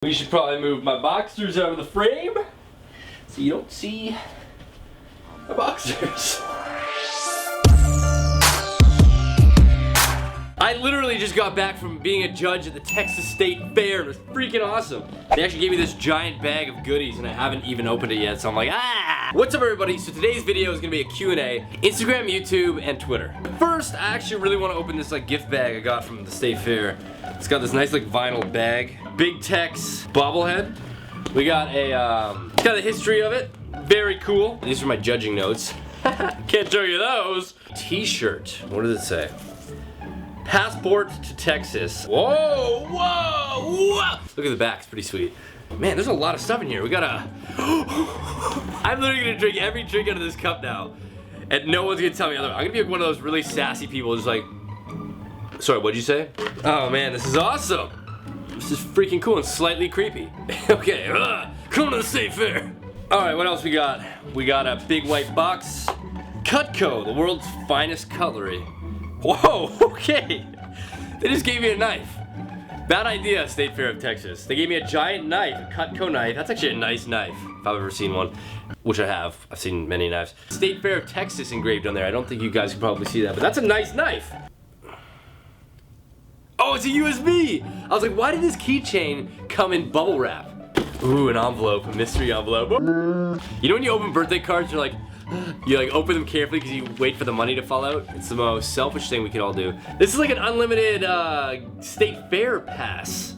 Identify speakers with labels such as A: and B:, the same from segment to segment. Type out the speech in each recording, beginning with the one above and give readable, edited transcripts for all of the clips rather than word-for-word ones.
A: We should probably move my boxers out of the frame so you don't see my boxers. I literally just got back from being a judge at the Texas State Fair. It was freaking awesome. They actually gave me this giant bag of goodies and I haven't even opened it yet, so I'm like, ah! What's up, everybody? So today's video is gonna be a Q&A, Instagram, YouTube, and Twitter. First, I actually really want to open this gift bag I got from the State Fair. It's got this nice vinyl bag, Big Tex bobblehead. We got a kind of history of it. Very cool. These are my judging notes. Can't show you those. T-shirt. What does it say? Passport to Texas. Whoa, whoa, whoa! Look at the back, it's pretty sweet. Man, there's a lot of stuff in here. We gotta... I'm literally gonna drink every drink out of this cup now. And no one's gonna tell me otherwise. I'm gonna be one of those really sassy people just like... Sorry, what'd you say? Oh man, this is awesome. This is freaking cool and slightly creepy. Okay, come to the State Fair. Alright, what else we got? We got a big white box. Cutco, the world's finest cutlery. Whoa, okay. They just gave me a knife. Bad idea, State Fair of Texas. They gave me a giant knife, a Cutco knife. That's actually a nice knife, if I've ever seen one. Which I have. I've seen many knives. State Fair of Texas engraved on there. I don't think you guys can probably see that, but that's a nice knife. Oh, it's a USB! I was like, why did this keychain come in bubble wrap? Ooh, an envelope, a mystery envelope. You know when you open birthday cards, you're like, you open them carefully because you wait for the money to fall out? It's the most selfish thing we could all do. This is like an unlimited State Fair pass.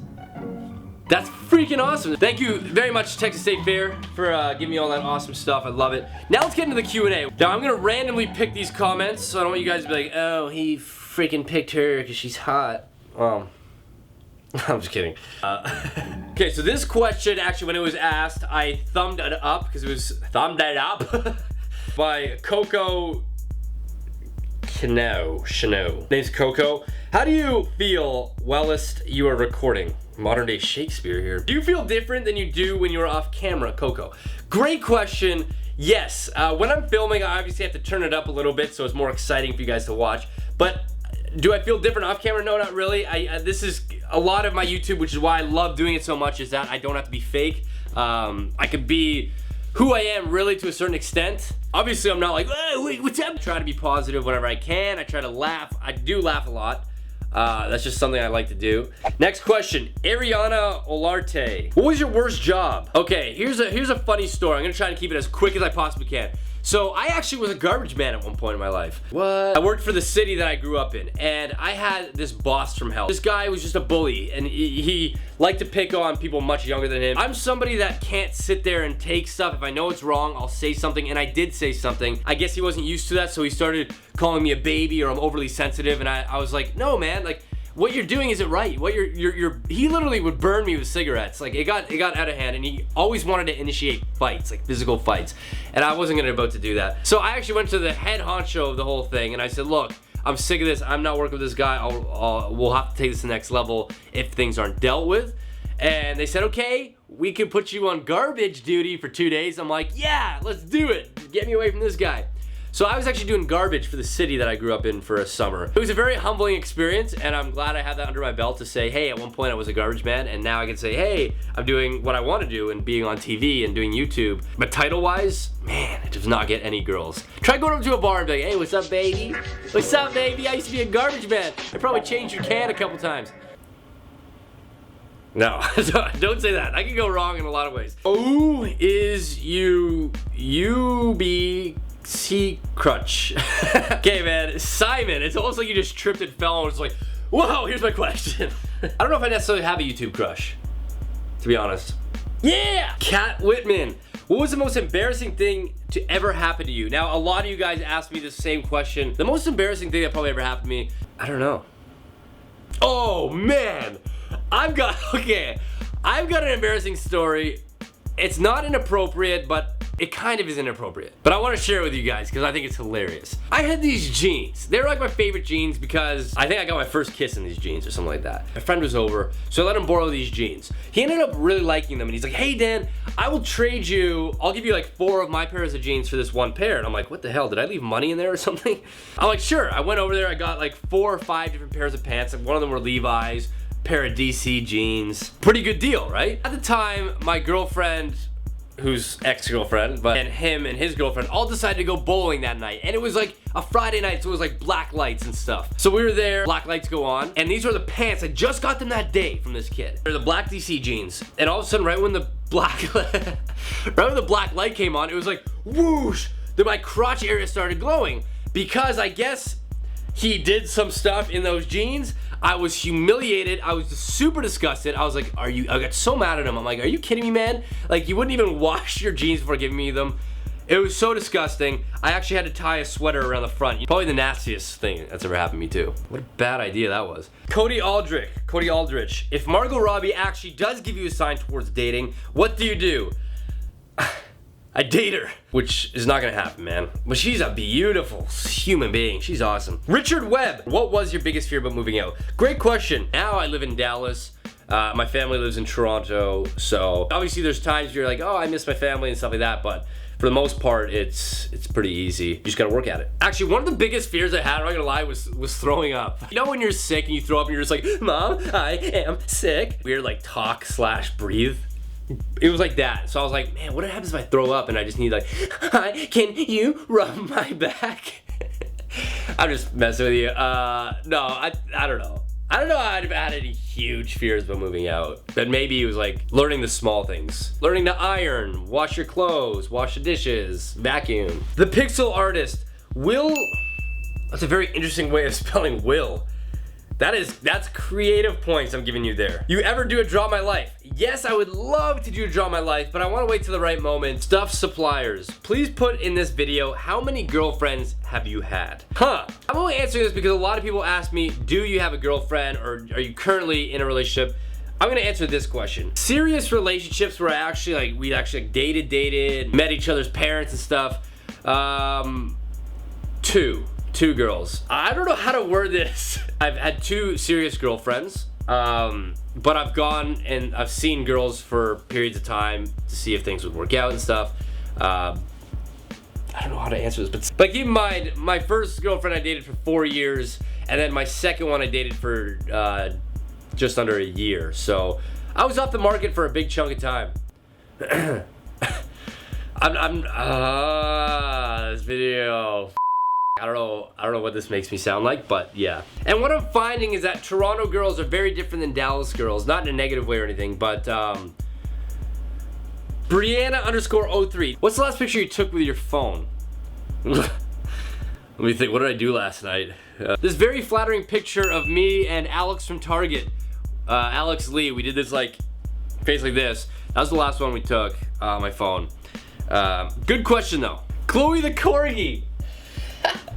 A: That's freaking awesome. Thank you very much, Texas State Fair, for giving me all that awesome stuff. I love it. Now let's get into the Q&A. Now I'm gonna randomly pick these comments, so I don't want you guys to be like, oh, he freaking picked her because she's hot. I'm just kidding. Okay, so this question, actually, when it was asked, I thumbed it up because it was thumbed it up by Coco Chano. Name's Coco. How do you feel whilst you are recording? Modern day Shakespeare here. Do you feel different than you do when you're off camera, Coco? Great question. Yes. When I'm filming, I obviously have to turn it up a little bit so it's more exciting for you guys to watch. But do I feel different off camera? No, not really. This is a lot of my YouTube, which is why I love doing it so much, is that I don't have to be fake. I could be who I am really to a certain extent. Obviously, I'm not like, oh, wait, what's up? I try to be positive whenever I can. I try to laugh. I do laugh a lot. That's just something I like to do. Next question, Ariana Olarte. What was your worst job? Okay, here's a funny story. I'm gonna try to keep it as quick as I possibly can. So I actually was a garbage man at one point in my life. What? I worked for the city that I grew up in, and I had this boss from hell. This guy was just a bully, and he liked to pick on people much younger than him. I'm somebody that can't sit there and take stuff. If I know it's wrong, I'll say something, and I did say something. I guess he wasn't used to that, so he started calling me a baby or I'm overly sensitive, and I was like, no, man, what you're doing isn't right. What he literally would burn me with cigarettes. It got out of hand, and he always wanted to initiate fights, physical fights. And I wasn't about to do that. So I actually went to the head honcho of the whole thing, and I said, look, I'm sick of this. I'm not working with this guy. We'll have to take this to the next level if things aren't dealt with. And they said, okay, we can put you on garbage duty for 2 days. I'm like, yeah, let's do it. Get me away from this guy. So I was actually doing garbage for the city that I grew up in for a summer. It was a very humbling experience, and I'm glad I had that under my belt to say, hey, at one point I was a garbage man, and now I can say, hey, I'm doing what I want to do and being on TV and doing YouTube. But title-wise, man, it does not get any girls. Try going up to a bar and be like, hey, what's up, baby? What's up, baby? I used to be a garbage man. I probably changed your can a couple times. No, don't say that. I can go wrong in a lot of ways. Who is C crutch? Okay, man, Simon, it's almost like you just tripped and fell and was like, whoa, here's my question. I don't know if I necessarily have a YouTube crush, to be honest. Yeah! Kat Whitman, what was the most embarrassing thing to ever happen to you? Now, a lot of you guys asked me the same question. The most embarrassing thing that probably ever happened to me, I don't know. Oh, man! I've got an embarrassing story. It's not inappropriate, but it kind of is inappropriate. But I want to share it with you guys because I think it's hilarious. I had these jeans. They were like my favorite jeans because I think I got my first kiss in these jeans or something like that. My friend was over, so I let him borrow these jeans. He ended up really liking them, and he's like, hey, Dan, I will trade you, I'll give you 4 of my pairs of jeans for this one pair. And I'm like, what the hell? Did I leave money in there or something? I'm like, sure. I went over there. I got 4 or 5 different pairs of pants. One of them were Levi's. pair of DC jeans. Pretty good deal, right? At the time, my girlfriend, who's ex-girlfriend, and him and his girlfriend all decided to go bowling that night. And it was like a Friday night, so it was like black lights and stuff. So we were there, black lights go on, and these were the pants. I just got them that day from this kid. They're the black DC jeans. And all of a sudden, right when the black light came on, it was like, whoosh, then my crotch area started glowing. Because I guess he did some stuff in those jeans. I was humiliated. I was super disgusted. I was like, I got so mad at him. I'm like, are you kidding me, man? Like, you wouldn't even wash your jeans before giving me them. It was so disgusting. I actually had to tie a sweater around the front. Probably the nastiest thing that's ever happened to me too. What a bad idea that was. Cody Aldrich. If Margot Robbie actually does give you a sign towards dating, what do? I date her, which is not gonna happen, man. But she's a beautiful human being. She's awesome. Richard Webb, what was your biggest fear about moving out? Great question. Now I live in Dallas. My family lives in Toronto. So obviously there's times you're like, oh, I miss my family and stuff like that. But for the most part, it's pretty easy. You just gotta work at it. Actually, one of the biggest fears I had, I'm not gonna lie, was throwing up. You know when you're sick and you throw up and you're just like, Mom, I am sick. Weird like talk/breathe. It was like that. So I was like, man, what happens if I throw up and I just need like, hi, can you rub my back? I'm just messing with you. No, I don't know. I don't know how I'd have had any huge fears about moving out. But maybe it was like learning the small things. Learning to iron, wash your clothes, wash the dishes, vacuum. The Pixel Artist, Will, that's a very interesting way of spelling Will. That's creative points I'm giving you there. You ever do a Draw My Life? Yes, I would love to do a Draw My Life, but I want to wait till the right moment. Stuff suppliers. Please put in this video, how many girlfriends have you had? I'm only answering this because a lot of people ask me, do you have a girlfriend or are you currently in a relationship? I'm gonna answer this question. Serious relationships where we actually dated, met each other's parents and stuff. Two girls. I don't know how to word this. I've had 2 serious girlfriends, but I've gone and I've seen girls for periods of time to see if things would work out and stuff. I don't know how to answer this, but keep in mind, my first girlfriend I dated for 4 years, and then my second one I dated for just under a year. So I was off the market for a big chunk of time. This video. I don't know what this makes me sound like, but yeah. And what I'm finding is that Toronto girls are very different than Dallas girls. Not in a negative way or anything, but Brianna_03. What's the last picture you took with your phone? Let me think, what did I do last night? This very flattering picture of me and Alex from Target. Alex Lee, we did this like, face like this. That was the last one we took on my phone. Good question though. Chloe the Corgi.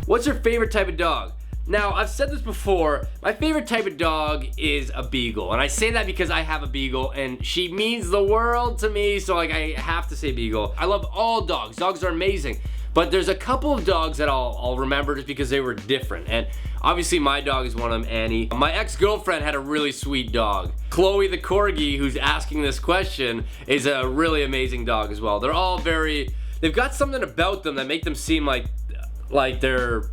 A: What's your favorite type of dog? Now, I've said this before, my favorite type of dog is a beagle. And I say that because I have a beagle and she means the world to me, so like I have to say beagle. I love all dogs. Dogs are amazing. But there's a couple of dogs that I'll remember just because they were different. And obviously my dog is one of them, Annie. My ex-girlfriend had a really sweet dog. Chloe the Corgi, who's asking this question, is a really amazing dog as well. They're all they've got something about them that make them seem like they're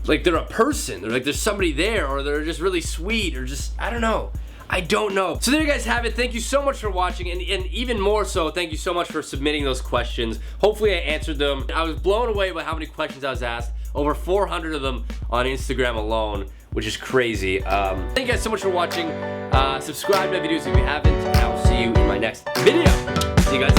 A: a person. They're like there's somebody there, or they're just really sweet, or just, I don't know. So there you guys have it. Thank you so much for watching, and even more so, thank you so much for submitting those questions. Hopefully I answered them. I was blown away by how many questions I was asked. Over 400 of them on Instagram alone, which is crazy. Thank you guys so much for watching. Subscribe to my videos if you haven't, and I will see you in my next video. See you guys